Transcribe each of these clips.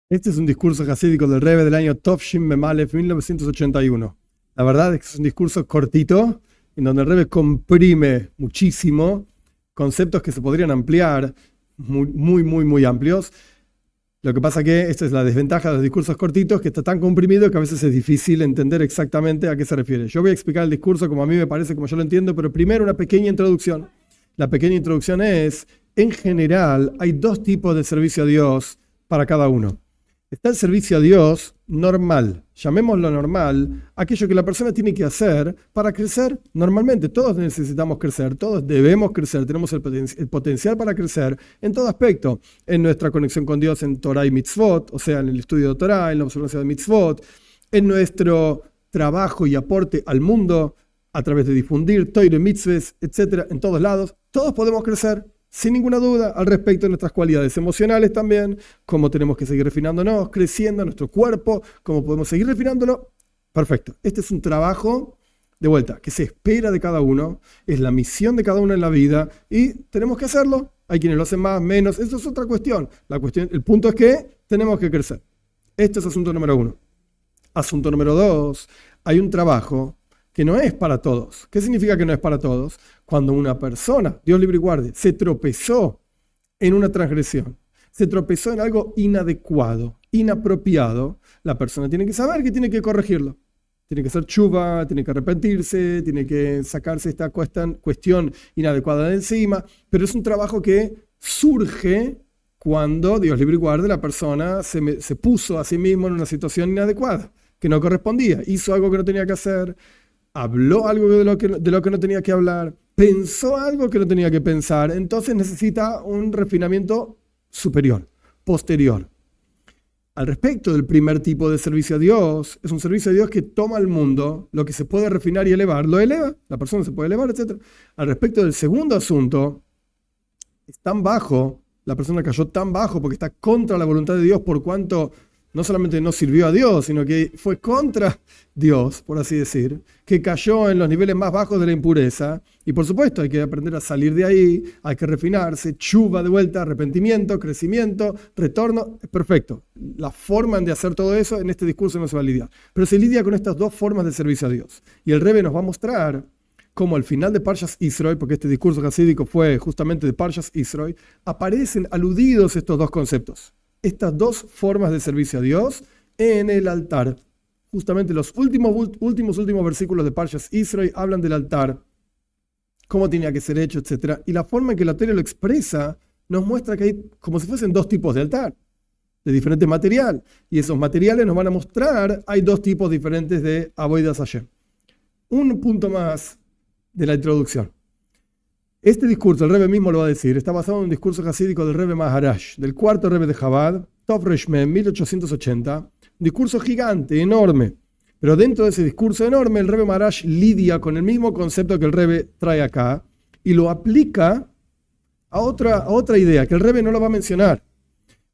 Este es un discurso jasídico del Rebbe del año Tovshin Memalef 1981. La verdad es que es un discurso cortito, en donde el Rebbe comprime muchísimo conceptos que se podrían ampliar, muy amplios. Lo que pasa que esta es la desventaja de los discursos cortitos, que está tan comprimido que a veces es difícil entender exactamente a qué se refiere. Yo voy a explicar el discurso como a mí me parece, como yo lo entiendo, pero primero una pequeña introducción. La pequeña introducción es, en general, hay dos tipos de servicio a Dios para cada uno. Está el servicio a Dios normal, llamémoslo normal, aquello que la persona tiene que hacer para crecer normalmente. Todos necesitamos crecer, todos debemos crecer, tenemos el potencial para crecer en todo aspecto, en nuestra conexión con Dios en Torah y Mitzvot, o sea, en el estudio de Torah, en la observancia de Mitzvot, en nuestro trabajo y aporte al mundo a través de difundir Torah y Mitzvot, etc. En todos lados, todos podemos crecer. Sin ninguna duda, al respecto de nuestras cualidades emocionales también, cómo tenemos que seguir refinándonos, creciendo nuestro cuerpo, cómo podemos seguir refinándolo. Perfecto. Este es un trabajo, de vuelta, que se espera de cada uno, es la misión de cada uno en la vida y tenemos que hacerlo. Hay quienes lo hacen más, menos, eso es otra cuestión. El punto es que tenemos que crecer. Este es asunto número 1. Asunto número 2, hay un trabajo que no es para todos. ¿Qué significa que no es para todos? Cuando una persona, Dios libre y guarde, se tropezó en una transgresión, se tropezó en algo inadecuado, inapropiado, la persona tiene que saber que tiene que corregirlo. Tiene que hacer tshuva, tiene que arrepentirse, tiene que sacarse esta cuestión inadecuada de encima, pero es un trabajo que surge cuando, Dios libre y guarde, la persona se puso a sí mismo en una situación inadecuada, que no correspondía, hizo algo que no tenía que hacer, habló algo de lo que no tenía que hablar, pensó algo que no tenía que pensar, entonces necesita un refinamiento superior, posterior. Al respecto del primer tipo de servicio a Dios, es un servicio a Dios que toma al mundo, lo que se puede refinar y elevar, lo eleva, la persona se puede elevar, etc. Al respecto del segundo asunto, es tan bajo, la persona cayó tan bajo porque está contra la voluntad de Dios por cuanto no solamente no sirvió a Dios, sino que fue contra Dios, por así decir, que cayó en los niveles más bajos de la impureza. Y por supuesto hay que aprender a salir de ahí, hay que refinarse, tshuva de vuelta, arrepentimiento, crecimiento, retorno. Es perfecto. La forma de hacer todo eso en este discurso no se va a lidiar. Pero se lidia con estas dos formas de servicio a Dios. Y el Rebbe nos va a mostrar cómo al final de Parshas Yisro, porque este discurso hasídico fue justamente de Parshas Yisro, aparecen aludidos estos dos conceptos. Estas dos formas de servicio a Dios en el altar. Justamente los últimos versículos de Parshas Yisro hablan del altar, cómo tenía que ser hecho, etc. Y la forma en que la Torá lo expresa nos muestra que hay como si fuesen dos tipos de altar, de diferente material. Y esos materiales nos van a mostrar, hay dos tipos diferentes de Avodas Hashem. Un punto más de la introducción. Este discurso, el Rebbe mismo lo va a decir, está basado en un discurso hasídico del Rebbe Maharash, del cuarto Rebbe de Chabad, Tov Resh Mem, 1880, un discurso gigante, enorme. Pero dentro de ese discurso enorme, el Rebbe Maharash lidia con el mismo concepto que el Rebbe trae acá y lo aplica a otra idea, que el Rebbe no lo va a mencionar.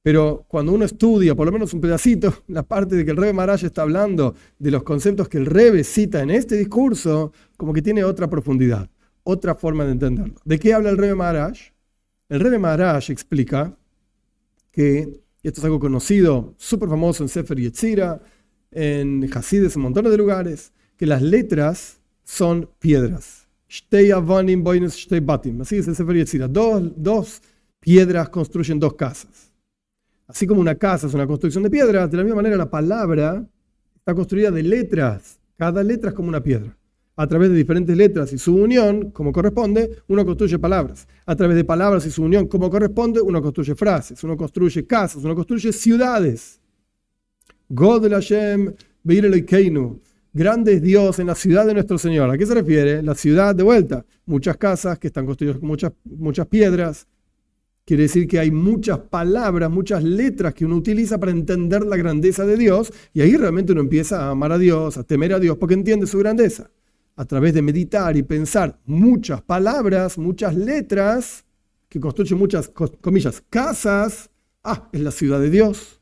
Pero cuando uno estudia, por lo menos un pedacito, la parte de que el Rebbe Maharash está hablando de los conceptos que el Rebbe cita en este discurso, como que tiene otra profundidad. Otra forma de entenderlo. ¿De qué habla el Rebbe Maharash? El Rebbe Maharash explica que, y esto es algo conocido, súper famoso en Sefer Yetzira, en Hasides, en montones de lugares, que las letras son piedras. Shtei avanim boines shtei batim. Así es el Sefer Yetzira. Dos piedras construyen dos casas. Así como una casa es una construcción de piedras, de la misma manera la palabra está construida de letras. Cada letra es como una piedra. A través de diferentes letras y su unión, como corresponde, uno construye palabras. A través de palabras y su unión, como corresponde, uno construye frases, uno construye casas, uno construye ciudades. Godel Hashem Beir Elokeinu. Grande es Dios en la ciudad de nuestro Señor. ¿A qué se refiere? La ciudad de vuelta. Muchas casas que están construidas con muchas piedras. Quiere decir que hay muchas palabras, muchas letras que uno utiliza para entender la grandeza de Dios. Y ahí realmente uno empieza a amar a Dios, a temer a Dios, porque entiende su grandeza. A través de meditar y pensar muchas palabras, muchas letras, que construyen muchas, comillas, casas, es la ciudad de Dios.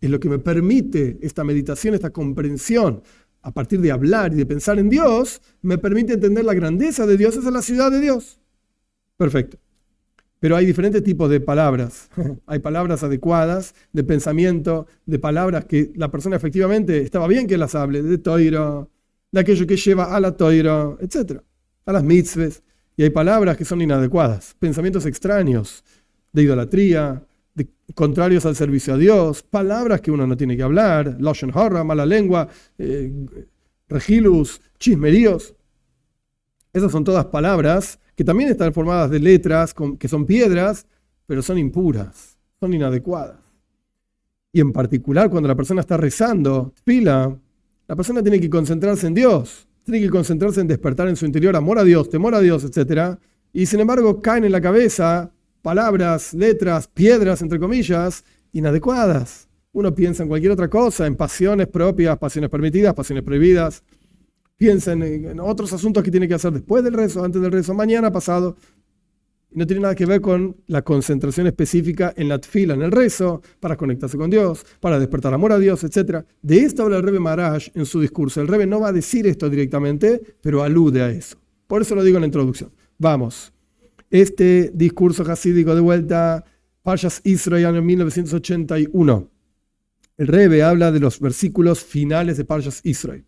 Es lo que me permite esta meditación, esta comprensión, a partir de hablar y de pensar en Dios, me permite entender la grandeza de Dios, esa es la ciudad de Dios. Perfecto. Pero hay diferentes tipos de palabras. Hay palabras adecuadas, de pensamiento, de palabras que la persona efectivamente estaba bien que las hable, de toiro, de aquello que lleva a la toiro, etc. A las mitzvahs. Y hay palabras que son inadecuadas, pensamientos extraños, de idolatría, de contrarios al servicio a Dios, palabras que uno no tiene que hablar, lashon hara, mala lengua, regilus, chismeríos. Esas son todas palabras que también están formadas de letras, que son piedras, pero son impuras, son inadecuadas. Y en particular, cuando la persona está rezando, tefila, la persona tiene que concentrarse en Dios, tiene que concentrarse en despertar en su interior amor a Dios, temor a Dios, etc. Y sin embargo, caen en la cabeza palabras, letras, piedras, entre comillas, inadecuadas. Uno piensa en cualquier otra cosa, en pasiones propias, pasiones permitidas, pasiones prohibidas. Piensa en otros asuntos que tiene que hacer después del rezo, antes del rezo, mañana, pasado. Y no tiene nada que ver con la concentración específica en la tefila, en el rezo, para conectarse con Dios, para despertar amor a Dios, etc. De esto habla el Rebbe Maharash en su discurso. El Rebbe no va a decir esto directamente, pero alude a eso. Por eso lo digo en la introducción. Vamos. Este discurso hasídico de vuelta, Parshas Israel en 1981. El Rebbe habla de los versículos finales de Parshas Israel.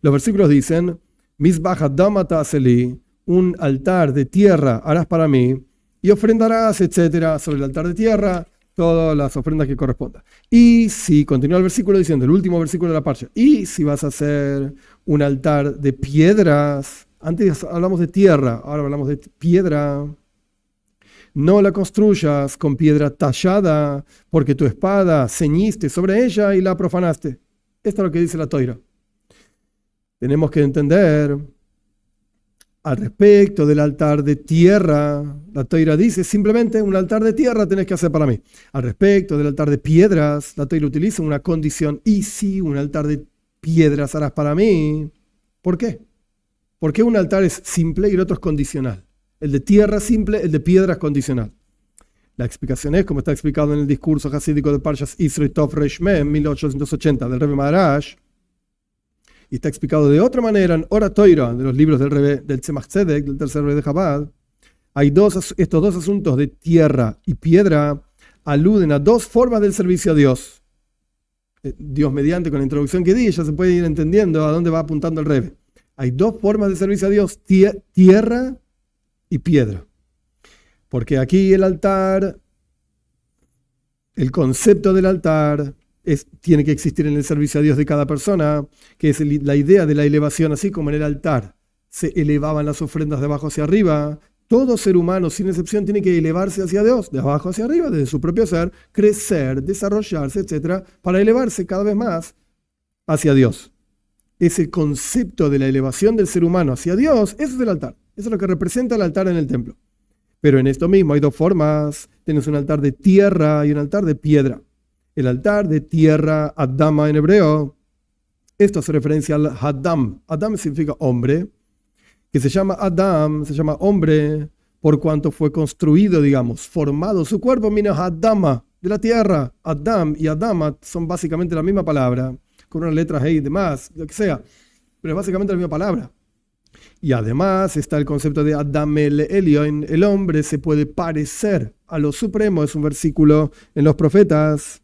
Los versículos dicen, Mizbach Adama ta'aseli, un altar de tierra harás para mí, y ofrendarás, etcétera, sobre el altar de tierra, todas las ofrendas que correspondan. Y si, continúa el versículo diciendo, el último versículo de la Parsha, y si vas a hacer un altar de piedras, antes hablamos de tierra, ahora hablamos de piedra, no la construyas con piedra tallada, porque tu espada ceñiste sobre ella y la profanaste. Esto es lo que dice la Toira. Tenemos que entender al respecto del altar de tierra. La Toira dice simplemente un altar de tierra tenés que hacer para mí. Al respecto del altar de piedras, la Toira utiliza una condición. Y si un altar de piedras harás para mí. ¿Por qué? ¿Por qué un altar es simple y el otro es condicional? El de tierra simple, el de piedra es condicional. La explicación es, como está explicado en el discurso hasídico de Parshas Israel Tov Reish Mem 1880 del Rebbe Maharash. Y está explicado de otra manera en Ora Toira, de los libros del Rebbe, del Tzemach Tzedek, del tercer Rebbe de Chabad. Estos dos asuntos de tierra y piedra aluden a dos formas del servicio a Dios. Dios mediante, con la introducción que di, ya se puede ir entendiendo a dónde va apuntando el Rebbe. Hay dos formas de servicio a Dios, tierra y piedra. Porque aquí el altar, el concepto del altar, tiene que existir en el servicio a Dios de cada persona, que es la idea de la elevación, así como en el altar se elevaban las ofrendas de abajo hacia arriba. Todo ser humano, sin excepción, tiene que elevarse hacia Dios, de abajo hacia arriba, desde su propio ser, crecer, desarrollarse, etc., para elevarse cada vez más hacia Dios. Ese concepto de la elevación del ser humano hacia Dios, eso es el altar. Eso es lo que representa el altar en el templo. Pero en esto mismo hay dos formas. Tienes un altar de tierra y un altar de piedra. El altar de tierra, Adama en hebreo, esto hace referencia al Adam. Adam significa hombre, que se llama Adam, se llama hombre, por cuanto fue construido, digamos, formado su cuerpo, mira, Adama, de la tierra. Adam y Adama son básicamente la misma palabra, con una letra hey y demás, lo que sea, pero es básicamente la misma palabra. Y además está el concepto de Adam el Elyon, el hombre se puede parecer a lo supremo, es un versículo en los profetas.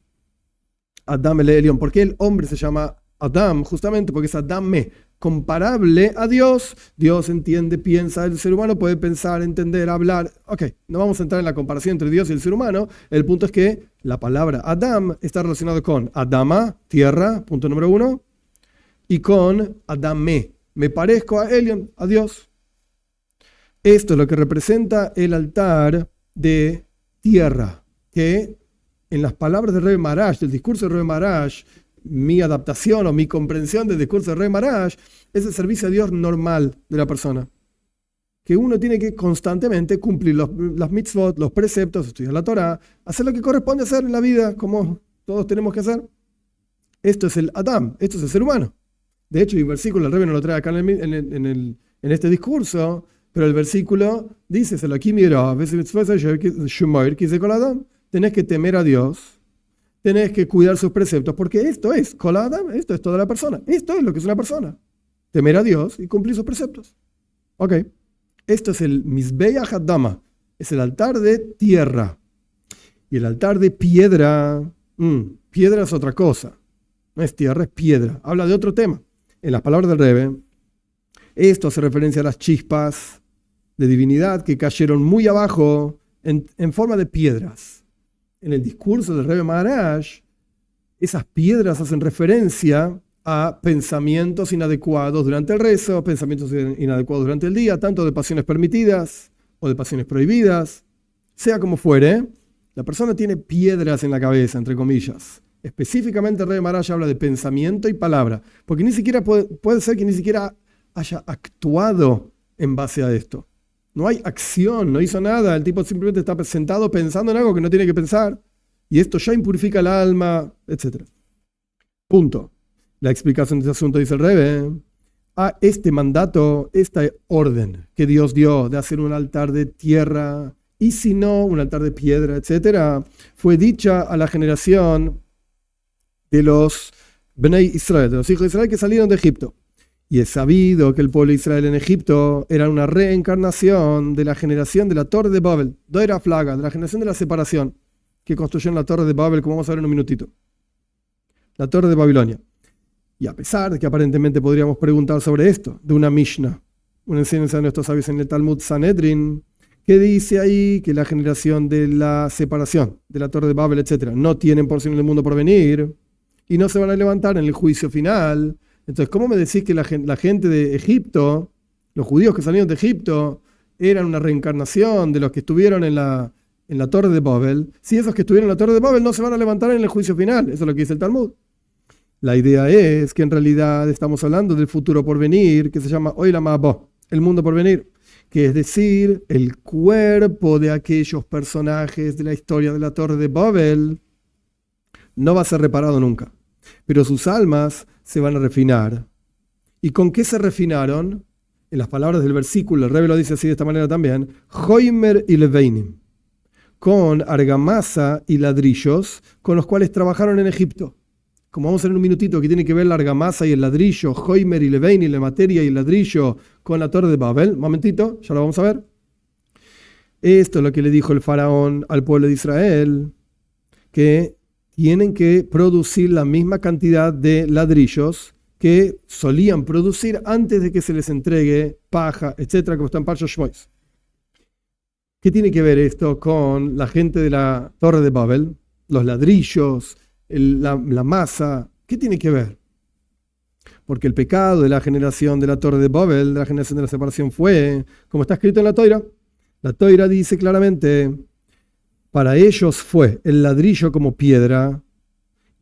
Adam el Elyon, ¿por qué el hombre se llama Adam? Justamente porque es Adame, comparable a Dios. Dios entiende, piensa, el ser humano puede pensar, entender, hablar. Ok, no vamos a entrar en la comparación entre Dios y el ser humano. El punto es que la palabra Adam está relacionado con Adama, tierra, punto número 1, y con Adame, me parezco a Elion, a Dios. Esto es lo que representa el altar de tierra, que en las palabras del Rebbe Maharash, del discurso del Rebbe Maharash, mi adaptación o mi comprensión del discurso del Rebbe Maharash, es el servicio a Dios normal de la persona. Que uno tiene que constantemente cumplir las mitzvot, los preceptos, estudiar la Torah, hacer lo que corresponde hacer en la vida, como todos tenemos que hacer. Esto es el Adam, esto es el ser humano. De hecho, hay un versículo, el Rebbe no lo trae acá en este discurso, pero el versículo dice, tenés que temer a Dios, tenés que cuidar sus preceptos, porque esto es Kol Adam, esto es toda la persona, esto es lo que es una persona. Temer a Dios y cumplir sus preceptos. Ok, esto es el Mizbeach Adama, Es el altar de tierra. Y el altar de piedra, piedra es otra cosa. No es tierra, es piedra. Habla de otro tema. En las palabras del Rebbe, esto hace referencia a las chispas de divinidad que cayeron muy abajo en forma de piedras. En el discurso del Rebbe Maharaj, esas piedras hacen referencia a pensamientos inadecuados durante el rezo, pensamientos inadecuados durante el día, tanto de pasiones permitidas o de pasiones prohibidas. Sea como fuere, la persona tiene piedras en la cabeza, entre comillas. Específicamente el Rebbe Maharaj habla de pensamiento y palabra, porque ni siquiera puede ser que ni siquiera haya actuado en base a esto. No hay acción, no hizo nada, el tipo simplemente está sentado pensando en algo que no tiene que pensar, y esto ya impurifica el alma, etc. Punto. La explicación de este asunto dice el Rebbe: a este mandato, esta orden que Dios dio de hacer un altar de tierra, y si no, un altar de piedra, etc., fue dicha a la generación de los Bnei Israel, de los hijos de Israel que salieron de Egipto. Y es sabido que el pueblo de Israel en Egipto era una reencarnación de la generación de la Torre de Babel, Doira Flaga, de la generación de la separación, que construyeron la Torre de Babel, como vamos a ver en un minutito. La Torre de Babilonia. Y a pesar de que aparentemente podríamos preguntar sobre esto, de una Mishnah, una enseñanza de nuestros sabios en el Talmud Sanedrin, que dice ahí que la generación de la separación, de la Torre de Babel, etc., no tienen porción en el mundo por venir y no se van a levantar en el juicio final. Entonces, ¿cómo me decís que la gente de Egipto, los judíos que salieron de Egipto, eran una reencarnación de los que estuvieron en la Torre de Babel? Si esos que estuvieron en la Torre de Babel no se van a levantar en el juicio final. Eso es lo que dice el Talmud. La idea es que en realidad estamos hablando del futuro por venir, que se llama Olam Haba, el mundo por venir, que es decir, el cuerpo de aquellos personajes de la historia de la Torre de Babel no va a ser reparado nunca, pero sus almas se van a refinar. ¿Y con qué se refinaron? En las palabras del versículo, el Rebbe lo dice así de esta manera también: Joimer y Leveinim, con argamasa y ladrillos con los cuales trabajaron en Egipto. Como vamos a ver en un minutito, que tiene que ver la argamasa y el ladrillo, Joimer y Leveinim, la materia y el ladrillo, con la Torre de Babel. Un momentito, ya lo vamos a ver. Esto es lo que le dijo el faraón al pueblo de Israel, que tienen que producir la misma cantidad de ladrillos que solían producir antes de que se les entregue paja, etcétera, como está en Parshat Shmois. ¿Qué tiene que ver esto con la gente de la Torre de Babel? Los ladrillos, la masa, ¿qué tiene que ver? Porque el pecado de la generación de la Torre de Babel, de la generación de la separación, fue, como está escrito en la Toira. La Toira dice claramente: para ellos fue el ladrillo como piedra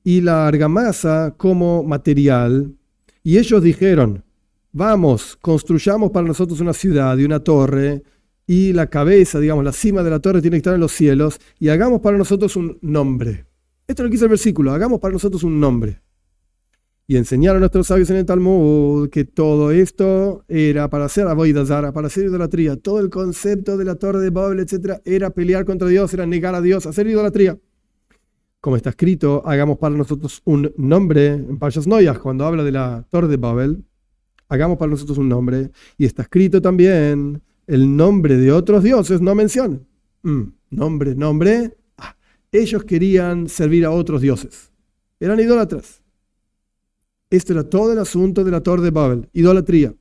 y la argamasa como material. Y ellos dijeron: vamos, construyamos para nosotros una ciudad y una torre, y la cabeza, digamos, la cima de la torre tiene que estar en los cielos, y hagamos para nosotros un nombre. Esto es lo que dice el versículo: hagamos para nosotros un nombre. Y enseñaron a nuestros sabios en el Talmud que todo esto era para hacer avodah zara, para hacer idolatría. Todo el concepto de la Torre de Babel, etc., era pelear contra Dios, era negar a Dios, hacer idolatría. Como está escrito, hagamos para nosotros un nombre, en Parshas Noach, cuando habla de la Torre de Babel, hagamos para nosotros un nombre. Y está escrito también: el nombre de otros dioses no mencionan. Nombre. Ellos querían servir a otros dioses. Eran idólatras. Esto era todo el asunto de la Torre de Babel, idolatría.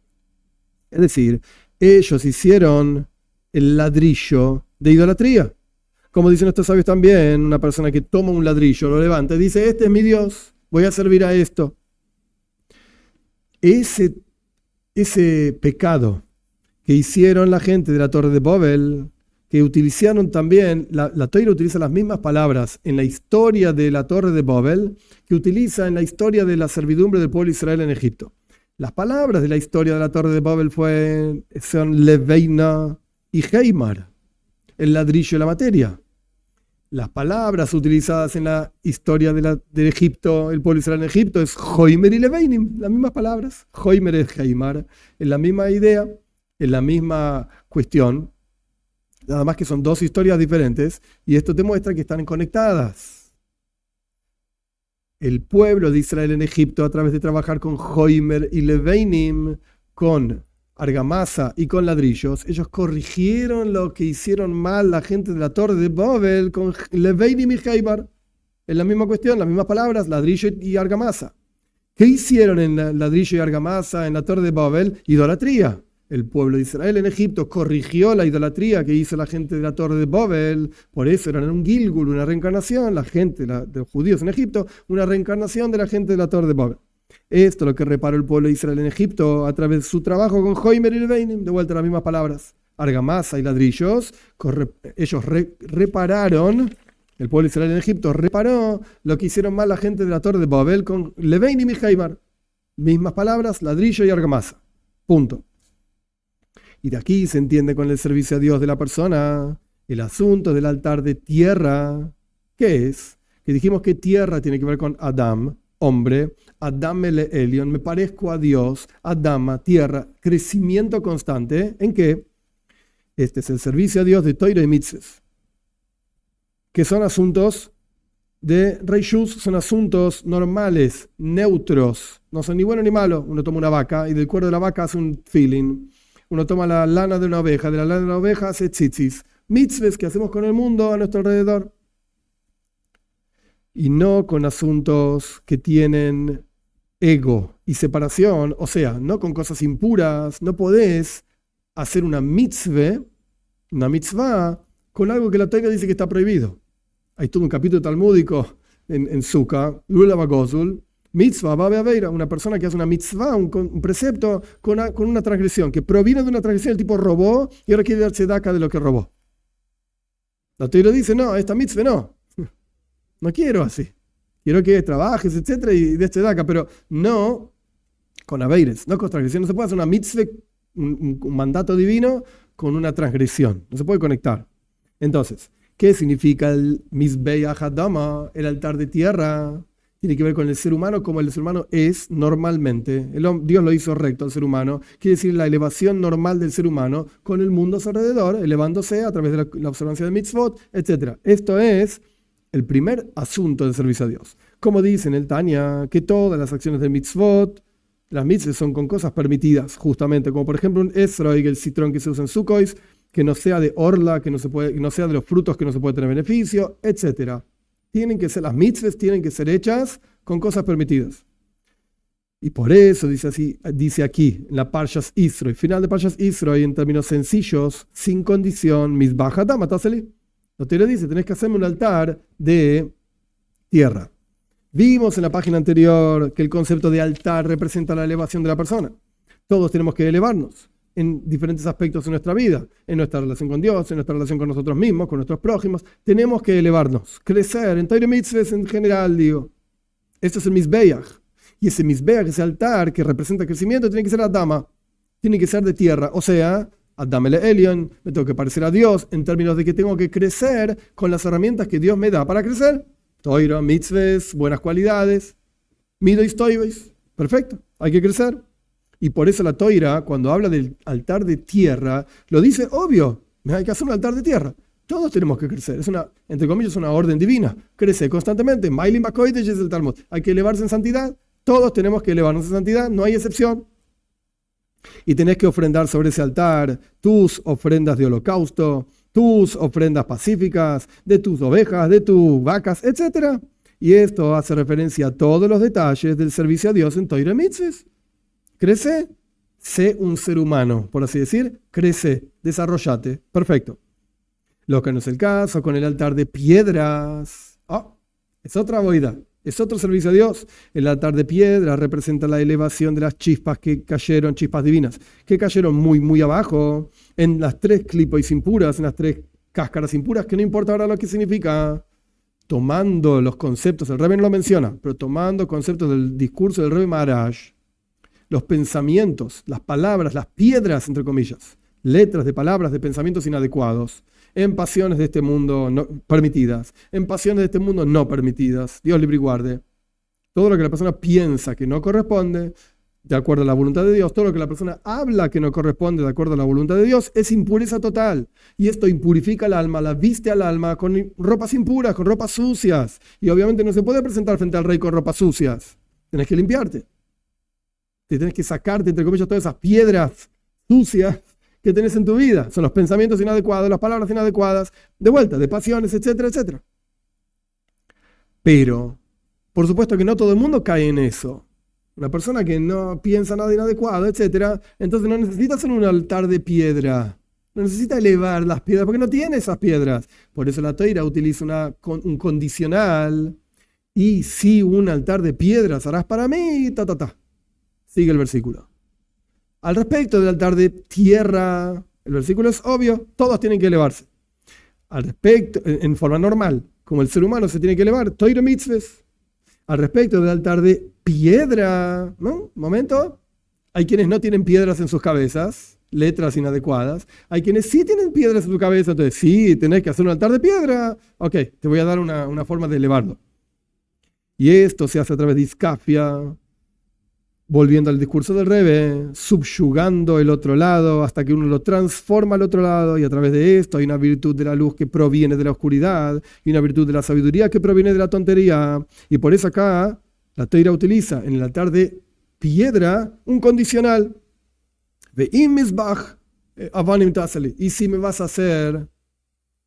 Es decir, ellos hicieron el ladrillo de idolatría. Como dicen nuestros sabios también, una persona que toma un ladrillo, lo levanta y dice: este es mi Dios, voy a servir a esto. Ese pecado que hicieron la gente de la Torre de Babel, que utilizaron también, la Toira utiliza las mismas palabras en la historia de la Torre de Babel que utiliza en la historia de la servidumbre del pueblo de Israel en Egipto. Las palabras de la historia de la Torre de Babel son Leveina y Heimar, el ladrillo y la materia. Las palabras utilizadas en la historia de Egipto, el pueblo de Israel en Egipto, es Joimer y Leveinim, las mismas palabras. Joimer es Heimar, es la misma idea, es la misma cuestión. Nada más que son dos historias diferentes, y esto te muestra que están conectadas. El pueblo de Israel en Egipto, a través de trabajar con Joimer y Leveinim, con argamasa y con ladrillos, ellos corrigieron lo que hicieron mal la gente de la Torre de Babel con Levein y Heibar. Es la misma cuestión, las mismas palabras, ladrillo y argamasa. ¿Qué hicieron en ladrillo y argamasa en la Torre de Babel? Idolatría. El pueblo de Israel en Egipto corrigió la idolatría que hizo la gente de la Torre de Babel. Por eso eran un Gilgul, una reencarnación, la gente de los judíos en Egipto, una reencarnación de la gente de la Torre de Babel. Esto es lo que reparó el pueblo de Israel en Egipto a través de su trabajo con Hoimer y Leveinim. De vuelta las mismas palabras. Argamasa y ladrillos, ellos repararon. El pueblo de Israel en Egipto reparó lo que hicieron mal la gente de la Torre de Babel con Leveinim y Heibar. Mismas palabras, ladrillo y argamasa. Punto. Y de aquí se entiende con el servicio a Dios de la persona el asunto del altar de tierra. ¿Qué es? Que dijimos que tierra tiene que ver con Adam, hombre. Adam el Elion, me parezco a Dios. Adama, tierra, crecimiento constante. ¿En qué? Este es el servicio a Dios de Torah y Mitzvot, que son asuntos de Reishus, son asuntos normales, neutros, no son ni bueno ni malo. Uno toma una vaca y del cuero de la vaca hace un feeling. Uno toma la lana de una oveja, de la lana de la oveja hace tzitzis. Mitzvahs que hacemos con el mundo a nuestro alrededor. Y no con asuntos que tienen ego y separación, o sea, no con cosas impuras. No podés hacer una mitzvah con algo que la Torah dice que está prohibido. Hay todo un capítulo talmúdico en Sukkah, Lula Bagozul, mitzvah, babeaveira, una persona que hace una mitzvah, un precepto con una transgresión, que proviene de una transgresión, el tipo robó y ahora quiere darse daca de lo que robó. La Torah dice, no, esta mitzvah no quiero así. Quiero que trabajes, etcétera, y des daca, pero no con aveires, no con transgresión. No se puede hacer una mitzvah, un mandato divino, con una transgresión. No se puede conectar. Entonces, ¿qué significa el Mizbeach Adama, el altar de tierra? Tiene que ver con el ser humano como el ser humano es normalmente. Dios lo hizo recto al ser humano. Quiere decir la elevación normal del ser humano con el mundo a su alrededor, elevándose a través de la observancia de mitzvot, etc. Esto es el primer asunto del servicio a Dios. Como dice en el Tanya, que todas las acciones de mitzvot, las mitzvot son con cosas permitidas, justamente, como por ejemplo un esrog, el citrón que se usa en Sukkot, que no sea de orla, que no sea de los frutos que no se puede tener beneficio, etc. Las mitzvahs tienen que ser hechas con cosas permitidas. Y por eso dice aquí, en la Parshas Isro, final de Parshas Isro, y en términos sencillos, sin condición, Mizbach Adam, Ataseli. Lo te lo dice, tenés que hacerme un altar de tierra. Vimos en la página anterior que el concepto de altar representa la elevación de la persona. Todos tenemos que elevarnos en diferentes aspectos de nuestra vida, en nuestra relación con Dios, en nuestra relación con nosotros mismos, con nuestros prójimos. Tenemos que elevarnos, crecer, en Torah Mitzvahs en general, digo. Esto es el Mizbeach. Y ese Mizbeach, ese altar que representa crecimiento, tiene que ser Adama, tiene que ser de tierra. O sea, Adam el Elion, me tengo que parecer a Dios en términos de que tengo que crecer con las herramientas que Dios me da para crecer. Torah, Mitzvahs, buenas cualidades, Midois Toivois. Perfecto, hay que crecer. Y por eso la Toira, cuando habla del altar de tierra, lo dice obvio, hay que hacer un altar de tierra. Todos tenemos que crecer, es entre comillas, una orden divina. Crece constantemente, Mailin Bakoidesh es el Talmud. Hay que elevarse en santidad, todos tenemos que elevarnos en santidad, no hay excepción. Y tenés que ofrendar sobre ese altar tus ofrendas de holocausto, tus ofrendas pacíficas, de tus ovejas, de tus vacas, etc. Y esto hace referencia a todos los detalles del servicio a Dios en Torah Mitzvahs. Crece, sé un ser humano, por así decir, crece, desarrollate, perfecto. Lo que no es el caso con el altar de piedras. Es otra boida, es otro servicio a Dios. El altar de piedras representa la elevación de las chispas que cayeron, chispas divinas, que cayeron muy, muy abajo, en las 3 clipois impuras, en las 3 cáscaras impuras, que no importa ahora lo que significa. Tomando los conceptos, el Rebbe no lo menciona, pero tomando conceptos del discurso del Rebbe Maharaj, los pensamientos, las palabras, las piedras, entre comillas, letras de palabras, de pensamientos inadecuados, en pasiones de este mundo no permitidas, en pasiones de este mundo no permitidas, Dios libre y guarde. Todo lo que la persona piensa que no corresponde, de acuerdo a la voluntad de Dios, todo lo que la persona habla que no corresponde, de acuerdo a la voluntad de Dios, es impureza total. Y esto impurifica el alma, la viste al alma con ropas impuras, con ropas sucias. Y obviamente no se puede presentar frente al rey con ropas sucias. Tenés que limpiarte. Te tenés que sacarte, entre comillas, todas esas piedras sucias que tenés en tu vida. Son los pensamientos inadecuados, las palabras inadecuadas, de vuelta, de pasiones, etcétera, etcétera. Pero, por supuesto que no todo el mundo cae en eso. Una persona que no piensa nada inadecuado, etcétera, entonces no necesita hacer un altar de piedra. No necesita elevar las piedras porque no tiene esas piedras. Por eso la Toira utiliza un condicional. Y si un altar de piedras harás para mí, Sigue el versículo. Al respecto del altar de tierra, el versículo es obvio, todos tienen que elevarse. Al respecto, en forma normal, como el ser humano se tiene que elevar, Toira mitzves. Al respecto del altar de piedra, ¿no? Momento, hay quienes no tienen piedras en sus cabezas, letras inadecuadas. Hay quienes sí tienen piedras en su cabeza, entonces sí, tenés que hacer un altar de piedra. Ok, te voy a dar una forma de elevarlo. Y esto se hace a través de Iskafia, volviendo al discurso del Rebbe, subyugando el otro lado hasta que uno lo transforma al otro lado, y a través de esto hay una virtud de la luz que proviene de la oscuridad y una virtud de la sabiduría que proviene de la tontería. Y por eso acá la Toira utiliza en el altar de piedra un condicional. Y si me vas a hacer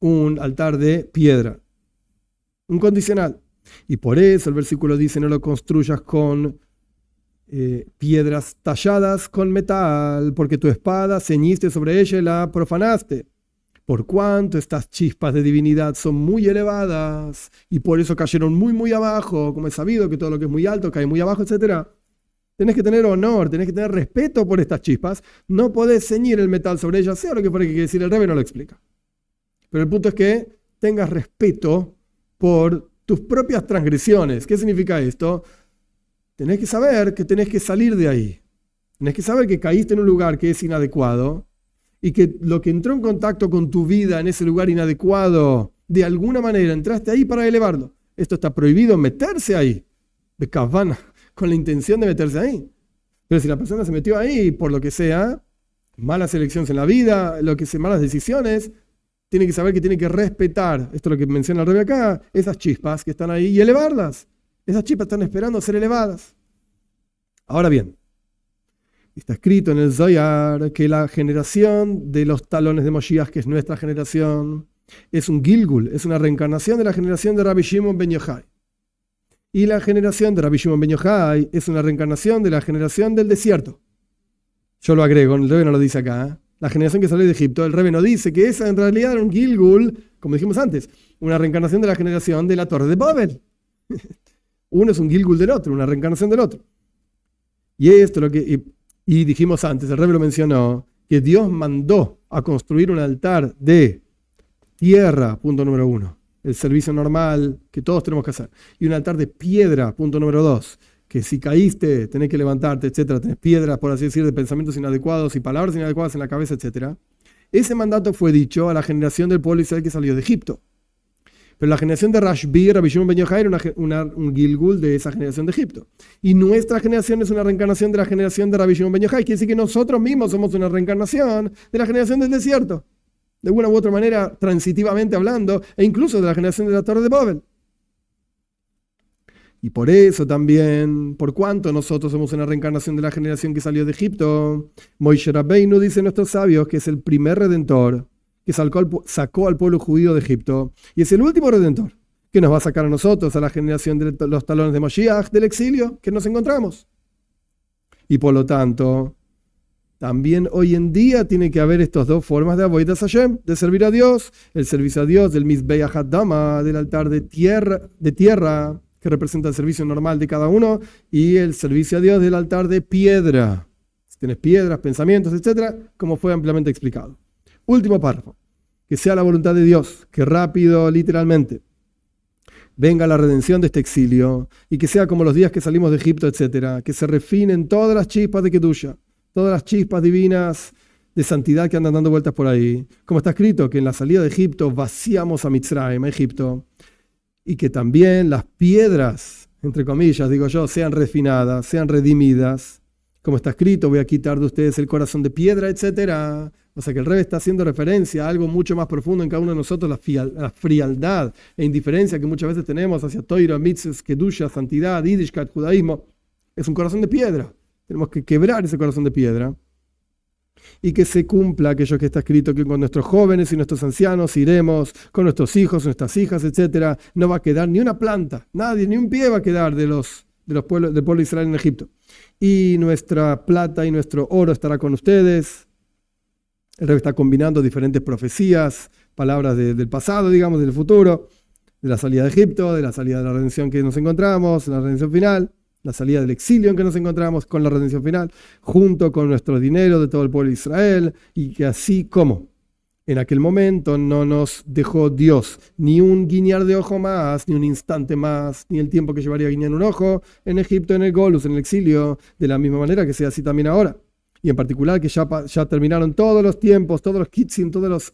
un altar de piedra, un condicional. Y por eso el versículo dice: no lo construyas con piedras talladas con metal, porque tu espada ceñiste sobre ella y la profanaste. Por cuanto estas chispas de divinidad son muy elevadas y por eso cayeron muy, muy abajo, como es sabido que todo lo que es muy alto cae muy abajo, etc. Tenés que tener honor, tenés que tener respeto por estas chispas. No podés ceñir el metal sobre ellas, sea lo que fuera que quiere decir el Rebbe, no lo explica. Pero el punto es que tengas respeto por tus propias transgresiones. ¿Qué significa esto? Tenés que saber que tenés que salir de ahí. Tenés que saber que caíste en un lugar que es inadecuado y que lo que entró en contacto con tu vida en ese lugar inadecuado, de alguna manera entraste ahí para elevarlo. Esto está prohibido, meterse ahí, de kavana, con la intención de meterse ahí. Pero si la persona se metió ahí por lo que sea, malas elecciones en la vida, malas decisiones, tiene que saber que tiene que respetar, esto es lo que menciona el Rebbe acá, esas chispas que están ahí y elevarlas. Esas chispas están esperando ser elevadas. Ahora bien, está escrito en el Zohar que la generación de los talones de Moshiach, que es nuestra generación, es un Gilgul, es una reencarnación de la generación de Rabbi Shimon ben Yochai. Y la generación de Rabbi Shimon ben Yochai es una reencarnación de la generación del desierto. Yo lo agrego, el Rebbe no lo dice acá. La generación que salió de Egipto, el Rebbe no dice que esa en realidad era un Gilgul, como dijimos antes, una reencarnación de la generación de la Torre de Babel. Uno es un Gilgul del otro, una reencarnación del otro. Y esto lo que y dijimos antes, el Rebbe lo mencionó, que Dios mandó a construir un altar de tierra, punto número 1, el servicio normal que todos tenemos que hacer, y un altar de piedra, punto número 2, que si caíste tenés que levantarte, etcétera, tenés piedras, por así decir, de pensamientos inadecuados y palabras inadecuadas en la cabeza, etcétera. Ese mandato fue dicho a la generación del pueblo Israel que salió de Egipto. Pero la generación de Rabbi Shimon ben Yochai era un Gilgul de esa generación de Egipto. Y nuestra generación es una reencarnación de la generación de Rabbi Shimon ben Yochai. Quiere decir que nosotros mismos somos una reencarnación de la generación del desierto. De una u otra manera, transitivamente hablando, e incluso de la generación de la Torre de Babel. Y por eso también, por cuanto nosotros somos una reencarnación de la generación que salió de Egipto, Moishe Rabbeinu, dicen nuestros sabios, que es el primer redentor que sacó al pueblo judío de Egipto, y es el último redentor que nos va a sacar a nosotros, a la generación de los talones de Moshiach, del exilio que nos encontramos. Y por lo tanto, también hoy en día tiene que haber estas dos formas de Avodas Hashem, de servir a Dios, el servicio a Dios del Mizbeach Hadama, del altar de tierra, que representa el servicio normal de cada uno, y el servicio a Dios del altar de piedra. Si tienes piedras, pensamientos, etcétera, como fue ampliamente explicado. Último párrafo. Que sea la voluntad de Dios, que rápido, literalmente, venga la redención de este exilio, y que sea como los días que salimos de Egipto, etcétera, que se refinen todas las chispas de Kedusha, todas las chispas divinas de santidad que andan dando vueltas por ahí. Como está escrito, que en la salida de Egipto vaciamos a Mitzrayim, a Egipto, y que también las piedras, entre comillas, digo yo, sean refinadas, sean redimidas. Como está escrito, voy a quitar de ustedes el corazón de piedra, etcétera. O sea que el Rebbe está haciendo referencia a algo mucho más profundo en cada uno de nosotros, la frialdad e indiferencia que muchas veces tenemos hacia Toira, Mitzvot, Kedusha, santidad, Yiddishkeit, judaísmo. Es un corazón de piedra. Tenemos que quebrar ese corazón de piedra. y que se cumpla aquello que está escrito, que con nuestros jóvenes y nuestros ancianos iremos, con nuestros hijos, nuestras hijas, etc. No va a quedar ni una planta, nadie, ni un pie va a quedar del pueblo de Israel en Egipto. Y nuestra plata y nuestro oro estará con ustedes. El Rebbe está combinando diferentes profecías, palabras del pasado, digamos, del futuro, de la salida de Egipto, de la salida de la redención que nos encontramos, la redención final, la salida del exilio en que nos encontramos con la redención final, junto con nuestro dinero de todo el pueblo de Israel, y que así como en aquel momento no nos dejó Dios ni un guiñar de ojo más, ni un instante más, ni el tiempo que llevaría a guiñar un ojo en Egipto, en el Golus, en el exilio, de la misma manera que sea así también ahora. Y en particular que ya terminaron todos los tiempos, todos los kitzim, todos los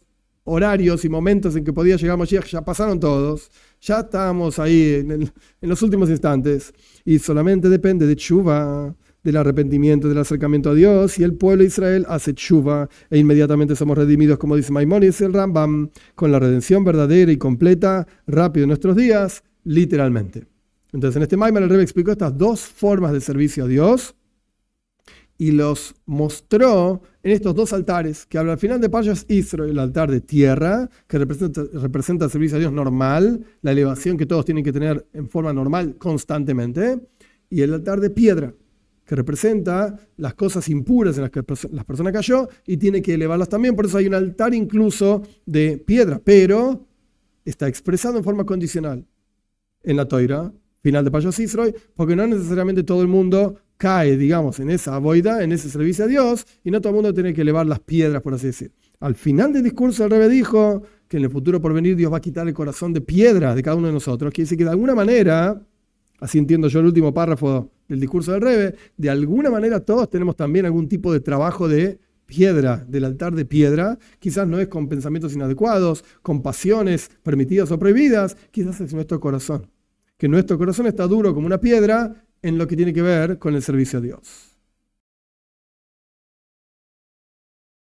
horarios y momentos en que podía llegar Moshiach, ya pasaron todos, ya estamos ahí en los últimos instantes, y solamente depende de tshuva, del arrepentimiento, del acercamiento a Dios, y el pueblo de Israel hace tshuva, e inmediatamente somos redimidos, como dice Maimónides y el Rambam, con la redención verdadera y completa, rápido en nuestros días, literalmente. Entonces en este Maimon el Rebbe explicó estas dos formas de servicio a Dios, y los mostró en estos dos altares, que habla al final de Parshas Yisro, el altar de tierra, que representa el servicio a Dios normal, la elevación que todos tienen que tener en forma normal constantemente, y el altar de piedra, que representa las cosas impuras en las que las personas cayó, y tiene que elevarlas también. Por eso hay un altar incluso de piedra, pero está expresado en forma condicional en la Toira, final de Parshas Yisro, porque no necesariamente todo el mundo cae, digamos, en esa boida, en ese servicio a Dios, y no todo el mundo tiene que elevar las piedras, por así decir. Al final del discurso el Rebbe dijo que en el futuro por venir Dios va a quitar el corazón de piedra de cada uno de nosotros. Quiere decir que de alguna manera, así entiendo yo el último párrafo del discurso del Rebbe, de alguna manera todos tenemos también algún tipo de trabajo de piedra, del altar de piedra. Quizás no es con pensamientos inadecuados, con pasiones permitidas o prohibidas, quizás es nuestro corazón. Que nuestro corazón está duro como una piedra en lo que tiene que ver con el servicio a Dios.